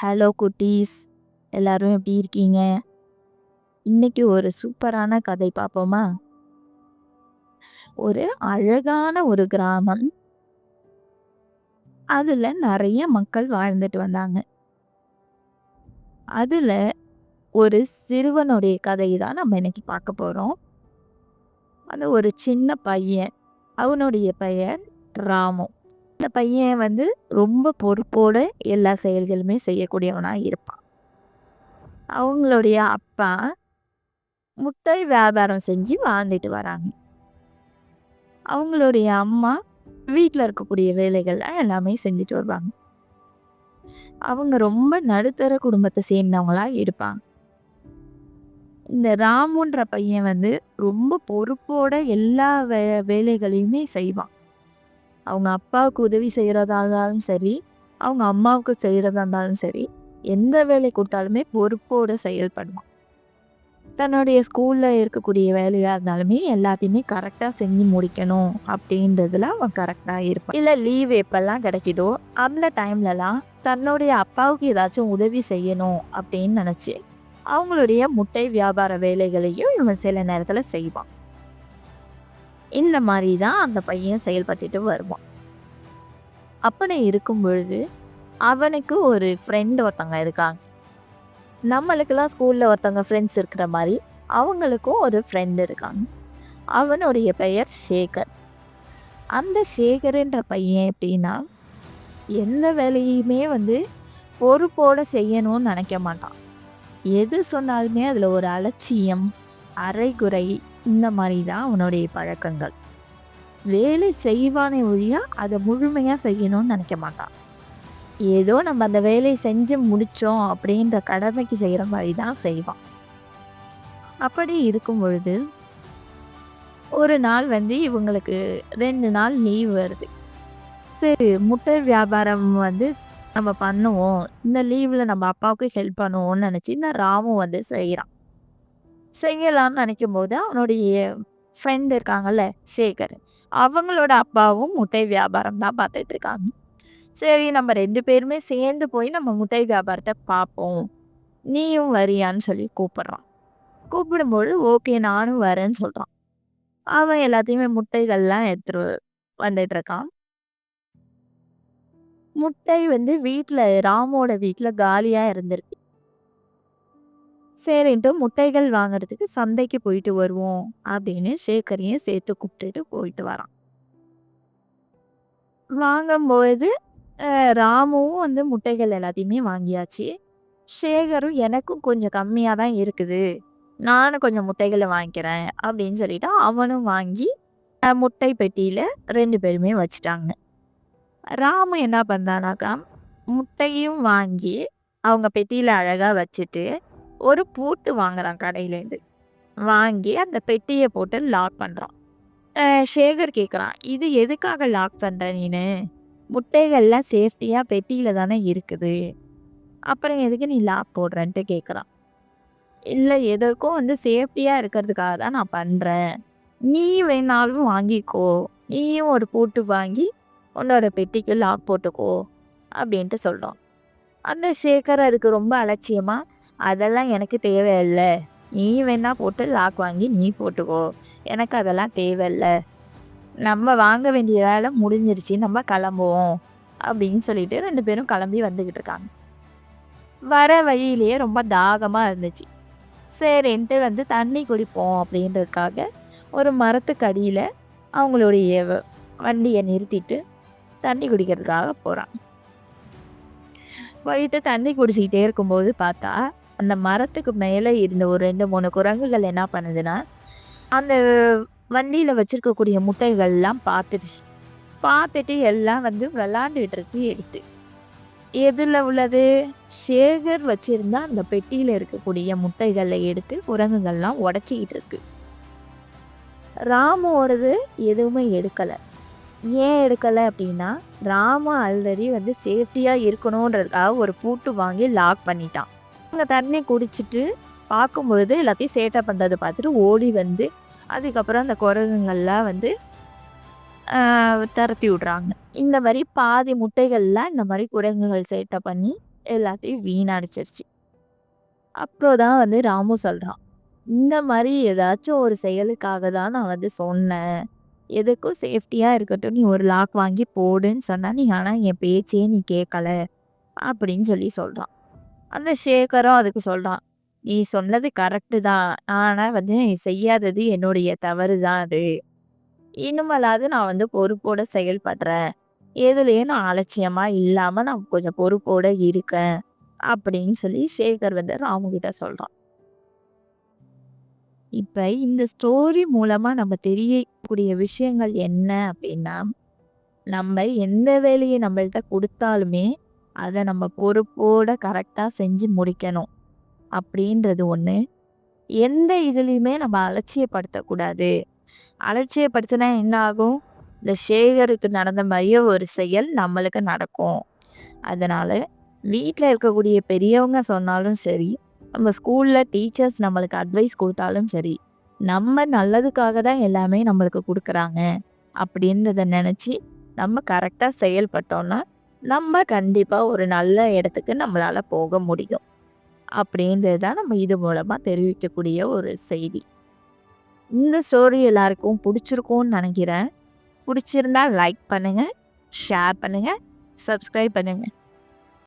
Hello குட்டீஸ், எல்லாரும் எப்படி இருக்கீங்க? இன்னைக்கு ஒரு சூப்பரான கதை பார்ப்போமா? ஒரு அழகான ஒரு கிராமம். அதுல நிறைய மக்கள் வாழ்ந்துட்டு வந்தாங்க. அதுல ஒரு சிறுவனுடைய கதை தான் நம்ம இன்னைக்கு பார்க்க போறோம். அது ஒரு சின்ன பையன். அவனுடைய பெயர் ராமு. இந்த பையன் ரொம்ப பொறுப்போட எல்லா செயல்களுமே செய்யக்கூடியவனா இருப்பான். அவங்களுடைய அப்பா முட்டை வியாபாரம் செஞ்சு வாழ்ந்துட்டு வராங்க. அவங்களுடைய அம்மா வீட்டில் இருக்கக்கூடிய வேலைகள் எல்லாமே செஞ்சுட்டு வருவாங்க. அவங்க ரொம்ப நடுத்தர குடும்பத்தை சேர்ந்தவங்களா இருப்பாங்க. இந்த ராமுன்ற பையன் ரொம்ப பொறுப்போட எல்லா வேலைகளையுமே செய்வான். அவங்க அப்பாவுக்கு உதவி செய்கிறதா இருந்தாலும் சரி, அவங்க அம்மாவுக்கு செய்கிறதா இருந்தாலும் சரி, எந்த வேலை கொடுத்தாலுமே பொறுப்போட செயல்படுவான். தன்னுடைய ஸ்கூலில் இருக்கக்கூடிய வேலையாக இருந்தாலுமே எல்லாத்தையுமே கரெக்டாக செஞ்சு முடிக்கணும் அப்படின்றதுல அவன் கரெக்டாக இருப்பான். இல்லை லீவ் எப்பெல்லாம் கிடைக்குதோ அந்த டைம்லலாம் தன்னுடைய அப்பாவுக்கு ஏதாச்சும் உதவி செய்யணும் அப்படின்னு நினச்சி அவங்களுடைய முட்டை வியாபார வேலைகளையும் இவன் சில நேரத்தில் செய்வான். இந்த மாதிரி தான் அந்த பையன் செயல்பட்டுட்டு வருவான். அப்படி இருக்கும் பொழுது அவனுக்கு ஒரு ஃப்ரெண்டு ஒருத்தங்க இருக்காங்க. நம்மளுக்கெல்லாம் ஸ்கூலில் ஒருத்தவங்க ஃப்ரெண்ட்ஸ் இருக்கிற மாதிரி அவங்களுக்கும் ஒரு ஃப்ரெண்டு இருக்காங்க. அவனுடைய பெயர் சேகர். அந்த சேகர்ன்ற பையன் எப்படின்னா எந்த வேலையுமே பொறுப்போடு செய்யணும்னு நினைக்க மாட்டான். எது சொன்னாலுமே அதில் ஒரு அலட்சியம், அரைகுறை, இந்த மாதிரி தான் அவனுடைய பழக்கங்கள். வேலை செய்வானே ஒழியா அதை முழுமையாக செய்யணும்னு நினைக்க மாட்டான். ஏதோ நம்ம அந்த வேலையை செஞ்சு முடித்தோம் அப்படின்ற கடமைக்கு செய்கிற மாதிரி தான் செய்வான். அப்படி இருக்கும் பொழுது ஒரு நாள் இவங்களுக்கு 2 நாள் லீவ் வருது. சரி, முட்டை வியாபாரம் நம்ம பண்ணுவோம், இந்த லீவில் நம்ம அப்பாவுக்கு ஹெல்ப் பண்ணுவோம்னு நினச்சி இந்த ராமு செய்கிறான். செய்யலாம்னு நினைக்கும் போது அவனுடைய ஃப்ரெண்ட் இருக்காங்கல்ல சேகர், அவங்களோட அப்பாவும் முட்டை வியாபாரம் தான் பார்த்துட்டு இருக்காங்க. சரி, நம்ம 2 பேருமே சேர்ந்து போய் நம்ம முட்டை வியாபாரத்தை பார்ப்போம், நீயும் வரியான்னு சொல்லி கூப்பிட்றான். கூப்பிடும்போது ஓகே நானும் வரேன்னு சொல்கிறான். அவன் எல்லாத்தையுமே முட்டைகள்லாம் எடுத்துட்டு வந்துட்டு இருக்கான். முட்டை வீட்டில் ராமோட வீட்டில் காலியாக இருந்திருக்கு. சரின்ட்டு முட்டைகள் வாங்குறதுக்கு சந்தைக்கு போயிட்டு வருவோம் அப்படின்னு சேகரையும் சேர்த்து கூப்பிட்டுட்டு போயிட்டு வரான். வாங்கும்போது ராமுவும் முட்டைகள் எல்லாத்தையுமே வாங்கியாச்சு. சேகரும் எனக்கும் கொஞ்சம் கம்மியாக தான் இருக்குது, நானும் கொஞ்சம் முட்டைகளை வாங்கிக்கிறேன் அப்படின்னு சொல்லிட்டு அவனும் வாங்கி முட்டை பெட்டியில் 2 பேருமே வச்சுட்டாங்க. ராமு என்ன பண்ணானாக்கா முட்டையும் வாங்கி அவங்க பெட்டியில் அழகாக வச்சுட்டு ஒரு பூட்டு வாங்குறான் கடையிலேருந்து. வாங்கி அந்த பெட்டியை போட்டு லாக் பண்ணுறான். சேகர் கேட்குறான், இது எதுக்காக லாக் பண்ணுற நீனு? முட்டைகள்லாம் சேஃப்டியாக பெட்டியில் தானே இருக்குது, அப்புறம் எதுக்கு நீ லாக் போடுறன்ட்டு கேட்குறான். இல்லை, எதற்கும் சேஃப்டியாக இருக்கிறதுக்காக தான் நான் பண்ணுறேன், நீ வேணாலும் வாங்கிக்கோ, நீயும் ஒரு பூட்டு வாங்கி உன்னோட பெட்டிக்கு லாக் போட்டுக்கோ அப்படின்ட்டு சொல்கிறோம். அந்த சேகர் அதுக்கு ரொம்ப அலட்சியமாக, அதெல்லாம் எனக்கு தேவையில்லை, நீ வேணா போட்டு லாக் வாங்கி நீ போட்டுக்கோ, எனக்கு அதெல்லாம் தேவையில்லை, நம்ம வாங்க வேண்டிய வேலை முடிஞ்சிருச்சு, நம்ம கிளம்புவோம் அப்படின்னு சொல்லிட்டு 2 பேரும் கிளம்பி வந்துக்கிட்டு இருக்காங்க. வர வழியிலேயே ரொம்ப தாகமாக இருந்துச்சு. சரின்ட்டு தண்ணி குடிப்போம் அப்படின்றதுக்காக ஒரு மரத்துக்கு அடியில் அவங்களுடைய வண்டியை நிறுத்திட்டு தண்ணி குடிக்கிறதுக்காக போகிறான். போயிட்டு தண்ணி குடிச்சிக்கிட்டே இருக்கும்போது பார்த்தா அந்த மரத்துக்கு மேலே இருந்த ஒரு 2-3 குரங்குகள் என்ன பண்ணுதுன்னா அந்த வண்டியில் வச்சுருக்கக்கூடிய முட்டைகள்லாம் பார்த்துட்டு எல்லாம் விளாண்டுக்கிட்டு இருக்கு. எடுத்து எதில் உள்ளது? சேகர் வச்சுருந்தா அந்த பெட்டியில் இருக்கக்கூடிய முட்டைகளை எடுத்து குரங்குகள்லாம் உடச்சிக்கிட்டு இருக்கு. ராமுவோடது எதுவுமே எடுக்கலை. ஏன் எடுக்கலை அப்படின்னா ராமு ஆல்ரெடி சேஃப்டியாக இருக்கணுன்றதுக்காக ஒரு பூட்டு வாங்கி லாக் பண்ணிட்டான். அவங்க தண்ணி குடிச்சிட்டு பார்க்கும்பொழுது எல்லாத்தையும் சேட்டை பண்ணுறதை பார்த்துட்டு ஓடி அதுக்கப்புறம் அந்த குரங்குகள்லாம் துரத்தி விட்றாங்க. இந்த மாதிரி பாதி முட்டைகள்லாம் இந்த மாதிரி குரங்குகள் சேட்டை பண்ணி எல்லாத்தையும் வீணடிச்சிருச்சு. அப்போதான் ராமு சொல்றான், இந்த மாரி ஏதாச்சும் ஒரு செயலுக்காக தான் நான் சொன்னேன். எதுக்கும் சேஃப்டியா இருக்கட்டும் நீ ஒரு லாக் வாங்கி போடுன்னு சொன்னா, நீ ஆனா என் பேச்சையே நீ கேட்கல அப்படின்னு சொல்றான். அந்த சேகரும் அதுக்கு சொல்றான், நீ சொன்னது கரெக்ட்டு தான். ஆனா நீ செய்யாதது என்னுடைய தவறு தான் அது. இனிமேலாவது நான் பொறுப்போட செயல்படுறேன். எதுலயும் நான் அலட்சியமா இல்லாம நான் கொஞ்சம் பொறுப்போட இருக்கேன். அப்படின்னு சேகர் ராமு கிட்ட சொல்றான். இப்ப இந்த ஸ்டோரி மூலமா நம்ம தெரியக்கூடிய விஷயங்கள் என்ன அப்படின்னா, நம்ம எந்த வேலையை நம்மள்ட்ட குடுத்தாலுமே, அத நம்ம பொறுப்போட கரெக்ட்டா செஞ்சு முடிக்கணும். அப்படின்றது ஒண்ணு. எந்த இதுலயுமே நம்ம அலட்சியப்படுத்தக்கூடாது. அலட்சியப்படுத்தினா என்ன ஆகும்? இந்த சேகருக்கு நடந்த மாரியே ஒரு செயல் நம்மளுக்கு நடக்கும். அதனால வீட்ல இருக்கக்கூடிய பெரியவங்க சொன்னாலும் சரி, நம்ம ஸ்கூல்ல டீச்சர்ஸ் நம்மளுக்கு அட்வைஸ் குடுத்தாலும் சரி, நம்ம நல்லதுக்காக தான் எல்லாமே நம்மளுக்கு குடுக்குறாங்க. அப்படின்றத நெனச்சு நம்ம கரெக்ட்டா செயல்பட்டோம்னா, நம்ம கண்டிப்பா ஒரு நல்ல இடத்துக்கு நம்மளால போக முடியும். அப்படின்றது தான் நம்ம இது மூலமா தெரிவிக்கக்கூடிய ஒரு செய்தி. இந்த ஸ்டோரி எல்லாருக்கும் புடிச்சிருக்கும்னு நெனைக்கிறேன். புடிச்சிருந்தா லைக் பண்ணுங்க, ஷேர் பண்ணுங்க, சப்ஸ்கிரைப் பண்ணுங்க.